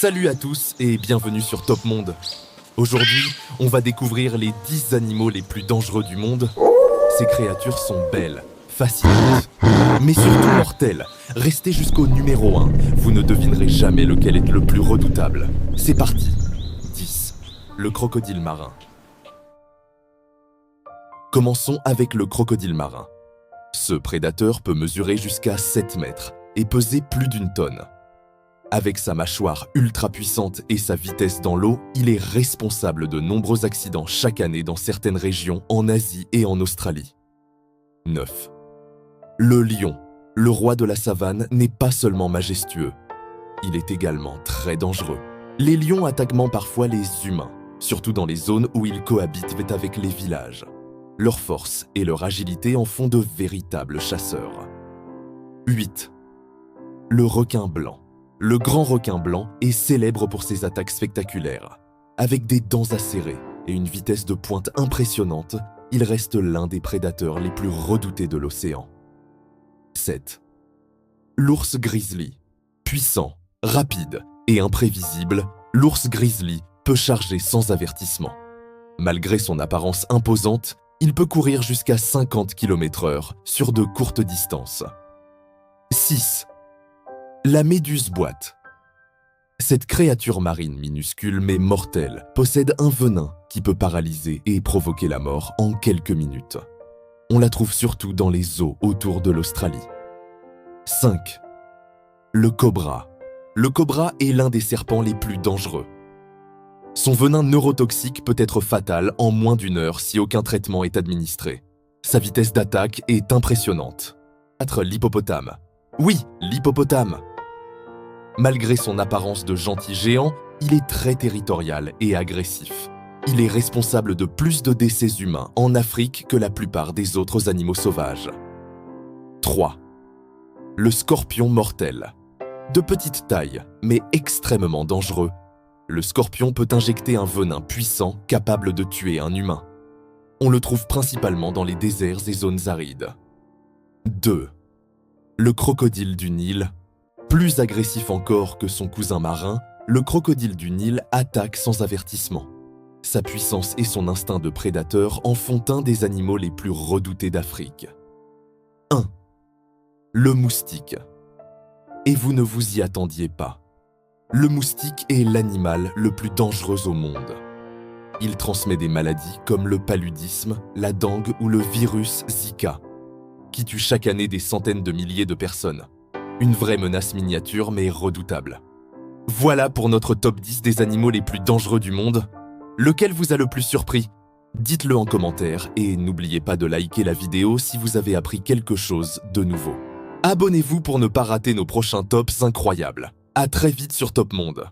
Salut à tous et bienvenue sur Top Monde. Aujourd'hui, on va découvrir les 10 animaux les plus dangereux du monde. Ces créatures sont belles, fascinantes, mais surtout mortelles. Restez jusqu'au numéro 1, vous ne devinerez jamais lequel est le plus redoutable. C'est parti. 10. Le crocodile marin. Commençons avec le crocodile marin. Ce prédateur peut mesurer jusqu'à 7 mètres et peser plus d'une tonne. Avec sa mâchoire ultra puissante et sa vitesse dans l'eau, il est responsable de nombreux accidents chaque année dans certaines régions en Asie et en Australie. 9. Le lion, le roi de la savane, n'est pas seulement majestueux, il est également très dangereux. Les lions attaquent parfois les humains, surtout dans les zones où ils cohabitent avec les villages. Leur force et leur agilité en font de véritables chasseurs. 8. Le requin blanc. Le grand requin blanc est célèbre pour ses attaques spectaculaires. Avec des dents acérées et une vitesse de pointe impressionnante, il reste l'un des prédateurs les plus redoutés de l'océan. 7. L'ours grizzly. Puissant, rapide et imprévisible, l'ours grizzly peut charger sans avertissement. Malgré son apparence imposante, il peut courir jusqu'à 50 km/h sur de courtes distances. 6. La méduse boîte. Cette créature marine minuscule mais mortelle possède un venin qui peut paralyser et provoquer la mort en quelques minutes. On la trouve surtout dans les eaux autour de l'Australie. 5. Le cobra. Le cobra est l'un des serpents les plus dangereux. Son venin neurotoxique peut être fatal en moins d'une heure si aucun traitement est administré. Sa vitesse d'attaque est impressionnante. 4. L'hippopotame. Oui, l'hippopotame. Malgré son apparence de gentil géant, il est très territorial et agressif. Il est responsable de plus de décès humains en Afrique que la plupart des autres animaux sauvages. 3. Le scorpion mortel. De petite taille, mais extrêmement dangereux, le scorpion peut injecter un venin puissant capable de tuer un humain. On le trouve principalement dans les déserts et zones arides. 2. Le crocodile du Nil. Plus agressif encore que son cousin marin, le crocodile du Nil attaque sans avertissement. Sa puissance et son instinct de prédateur en font un des animaux les plus redoutés d'Afrique. 1. Le moustique. Et vous ne vous y attendiez pas. Le moustique est l'animal le plus dangereux au monde. Il transmet des maladies comme le paludisme, la dengue ou le virus Zika, qui tue chaque année des centaines de milliers de personnes. Une vraie menace miniature mais redoutable. Voilà pour notre top 10 des animaux les plus dangereux du monde. Lequel vous a le plus surpris? Dites-le en commentaire et n'oubliez pas de liker la vidéo si vous avez appris quelque chose de nouveau. Abonnez-vous pour ne pas rater nos prochains tops incroyables. À très vite sur Top Monde.